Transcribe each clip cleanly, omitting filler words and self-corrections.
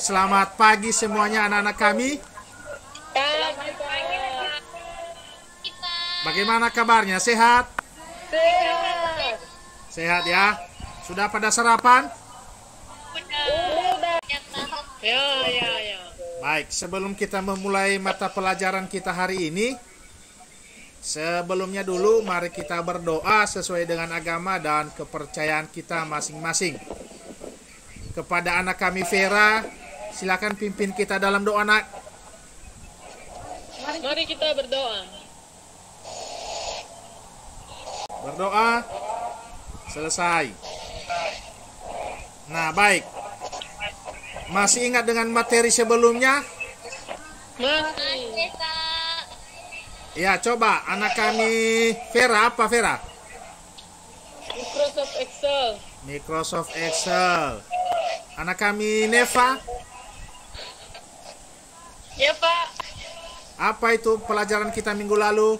selamat pagi semuanya anak-anak kami. Selamat pagi, Pak. Bagaimana kabarnya? Sehat? Sehat. Sehat ya? Sudah pada sarapan? Udah. Ya. Baik, sebelum kita memulai mata pelajaran kita hari ini, sebelumnya dulu mari kita berdoa sesuai dengan agama dan kepercayaan kita masing-masing. Kepada anak kami Vera, silakan pimpin kita dalam doa, nak. Mari kita berdoa. Berdoa. Selesai. Nah, baik. Masih ingat dengan materi sebelumnya? Masih. Ya, coba anak kami Vera, apa Vera? Microsoft Excel. Microsoft Excel. Anak kami Neva, Ya, Pak. apa itu pelajaran kita minggu lalu?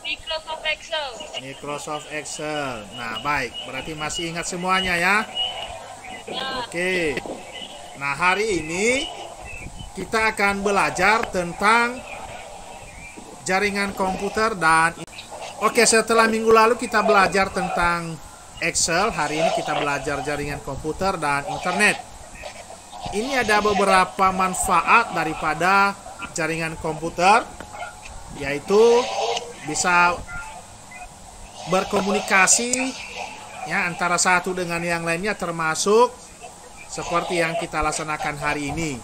Microsoft Excel. Microsoft Excel. Nah, baik. Berarti masih ingat semuanya ya? Oke. Nah, hari ini kita akan belajar tentang jaringan komputer dan Oke, setelah minggu lalu kita belajar tentang Excel, hari ini kita belajar jaringan komputer dan internet. Ini ada beberapa manfaat daripada jaringan komputer, yaitu bisa berkomunikasi ya antara satu dengan yang lainnya, termasuk seperti yang kita laksanakan hari ini.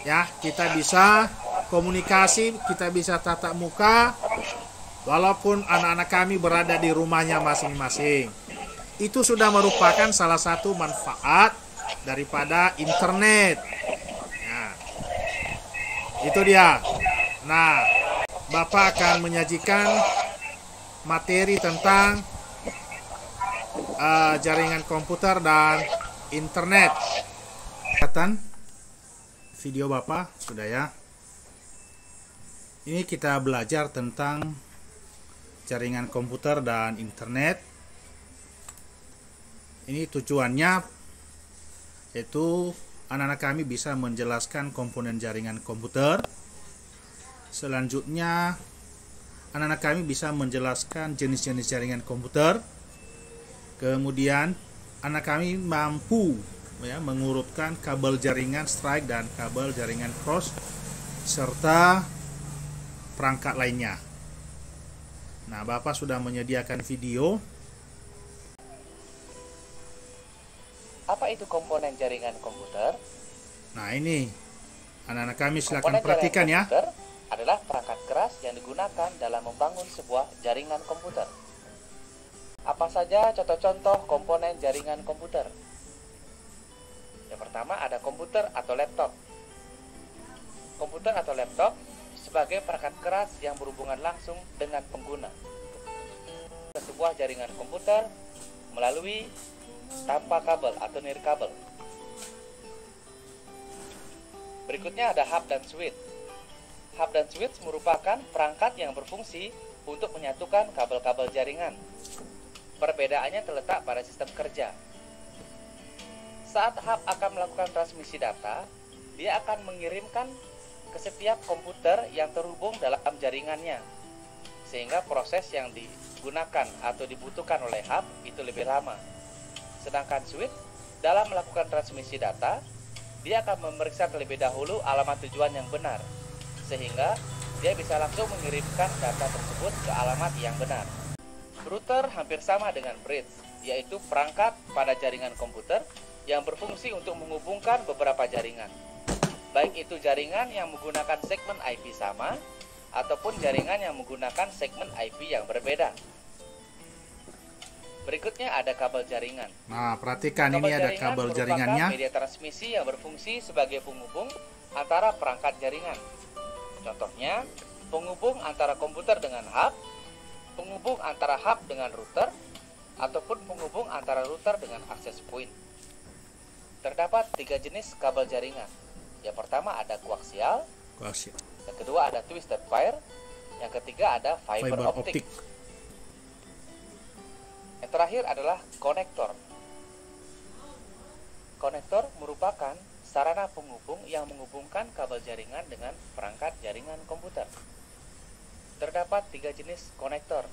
Ya, kita bisa komunikasi, kita bisa tatap muka walaupun anak-anak kami berada di rumahnya masing-masing. Itu sudah merupakan salah satu manfaat daripada internet. Nah, itu dia. Nah, Bapak akan menyajikan materi tentang jaringan komputer dan internet. Kelihatan video Bapak sudah ya. Ini kita belajar tentang jaringan komputer dan internet. Ini tujuannya yaitu anak-anak kami bisa menjelaskan komponen jaringan komputer. Selanjutnya anak-anak kami bisa menjelaskan jenis-jenis jaringan komputer. Kemudian anak kami mampu ya mengurutkan kabel jaringan strike dan kabel jaringan cross serta perangkat lainnya. Nah, Bapak sudah menyediakan video. Apa itu komponen jaringan komputer? Nah, ini anak-anak kami silakan Komponen perhatikan ya. jaringan komputer adalah perangkat keras yang digunakan dalam membangun sebuah jaringan komputer. Apa saja contoh-contoh komponen jaringan komputer? Yang pertama ada komputer atau laptop. Komputer atau laptop sebagai perangkat keras yang berhubungan langsung dengan pengguna. Sebuah jaringan komputer melalui tanpa kabel atau nirkabel. Berikutnya ada hub dan switch. Hub dan switch merupakan perangkat yang berfungsi untuk menyatukan kabel-kabel jaringan. Perbedaannya terletak pada sistem kerja. Saat hub akan melakukan transmisi data, dia akan mengirimkan ke setiap komputer yang terhubung dalam jaringannya, sehingga proses yang digunakan atau dibutuhkan oleh hub itu lebih lama. Sedangkan switch dalam melakukan transmisi data, dia akan memeriksa terlebih dahulu alamat tujuan yang benar, sehingga dia bisa langsung mengirimkan data tersebut ke alamat yang benar. Router hampir sama dengan bridge, yaitu perangkat pada jaringan komputer yang berfungsi untuk menghubungkan beberapa jaringan. Baik itu jaringan yang menggunakan segmen IP sama, ataupun jaringan yang menggunakan segmen IP yang berbeda. Berikutnya ada kabel jaringan. Nah, perhatikan ini ada kabel jaringannya. Media transmisi yang berfungsi sebagai penghubung antara perangkat jaringan. Contohnya, penghubung antara komputer dengan hub, penghubung antara hub dengan router, ataupun penghubung antara router dengan access point. Terdapat 3 jenis kabel jaringan. Yang pertama ada koaksial, yang kedua ada twisted pair, yang ketiga ada fiber optic. Yang terakhir adalah konektor. Konektor merupakan sarana penghubung yang menghubungkan kabel jaringan dengan perangkat jaringan komputer. Terdapat 3 jenis konektor.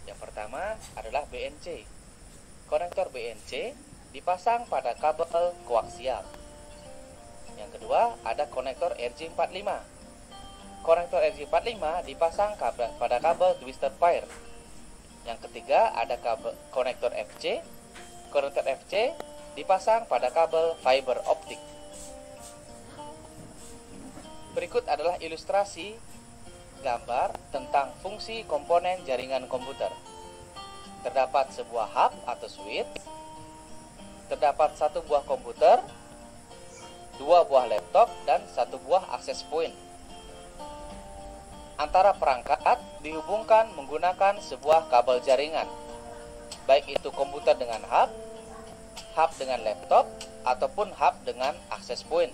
Yang pertama adalah BNC. Konektor BNC dipasang pada kabel koaksial. Yang kedua ada konektor RJ45. Konektor RJ45 dipasang pada kabel twisted pair. Yang ketiga ada konektor FC. Konektor FC dipasang pada kabel fiber optik. Berikut adalah ilustrasi gambar tentang fungsi komponen jaringan komputer. Terdapat sebuah hub atau switch, terdapat 1 buah komputer, 2 buah laptop, dan 1 buah access point. Antara perangkat dihubungkan menggunakan sebuah kabel jaringan, baik itu komputer dengan hub dengan laptop, ataupun hub dengan access point.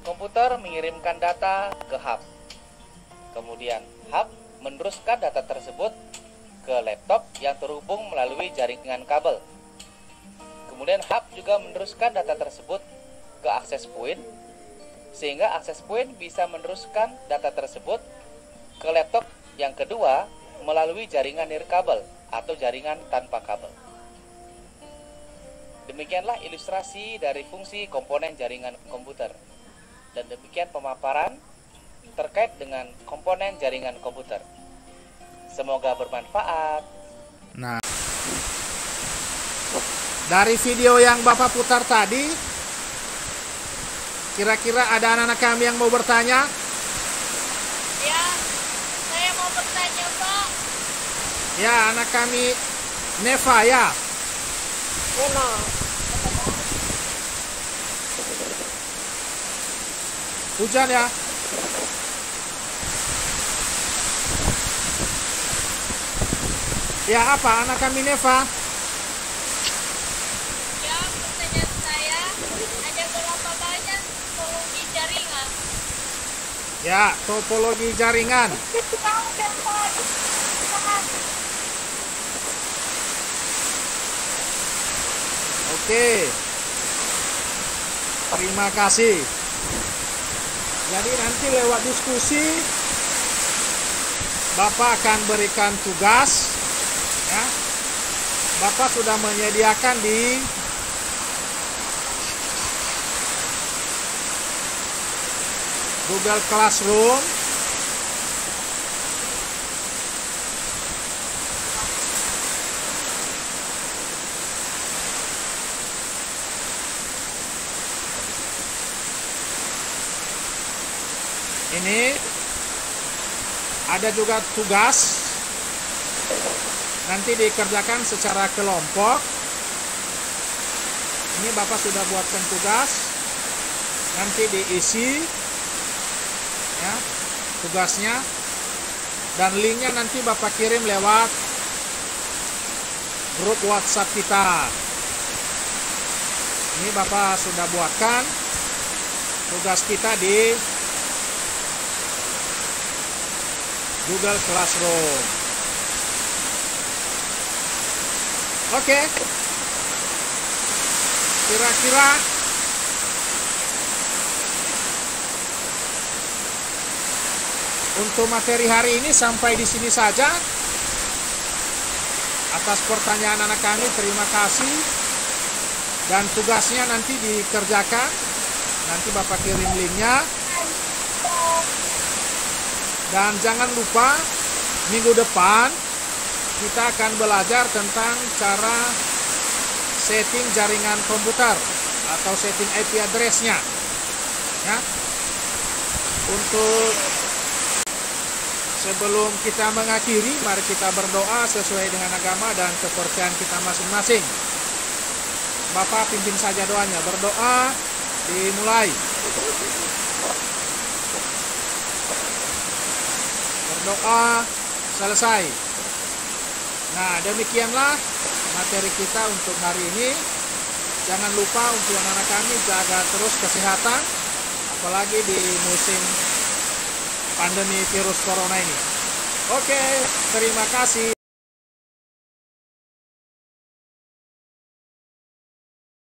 Komputer mengirimkan data ke hub. Kemudian hub meneruskan data tersebut ke laptop yang terhubung melalui jaringan kabel. Kemudian hub juga meneruskan data tersebut ke access point, sehingga access point bisa meneruskan data tersebut ke laptop yang kedua melalui jaringan nirkabel atau jaringan tanpa kabel. Demikianlah ilustrasi dari fungsi komponen jaringan komputer. Dan demikian pemaparan terkait dengan komponen jaringan komputer. Semoga bermanfaat. Nah, dari video yang Bapak putar tadi, kira-kira ada anak-anak kami yang mau bertanya? Ya, saya mau bertanya, Pak. Ya, anak kami Neva ya. Hujan ya. Ya, apa anak kami Neva? Ya, pertanyaan saya, ada berapa banyak topologi jaringan? Ya, topologi jaringan. Oke. Terima kasih. Jadi nanti lewat diskusi Bapak akan berikan tugas ya. Bapak sudah menyediakan di Google Classroom. Ini ada juga tugas nanti dikerjakan secara kelompok. Ini Bapak sudah buatkan tugas, nanti diisi ya tugasnya, dan linknya nanti Bapak kirim lewat grup WhatsApp kita. Ini Bapak sudah buatkan tugas kita di Google Classroom. Oke. Kira-kira untuk materi hari ini sampai di sini saja. Atas pertanyaan anak kami terima kasih. Dan tugasnya nanti dikerjakan. Nanti Bapak kirim linknya. Dan jangan lupa minggu depan kita akan belajar tentang cara setting jaringan komputer atau setting IP address-nya. Ya. Untuk sebelum kita mengakhiri, mari kita berdoa sesuai dengan agama dan kepercayaan kita masing-masing. Bapak pimpin saja doanya. Berdoa dimulai. Berdoa selesai. Nah, demikianlah materi kita untuk hari ini. Jangan lupa untuk anak-anak kami jaga terus kesehatan, apalagi di musim pandemi virus corona ini. Oke, terima kasih.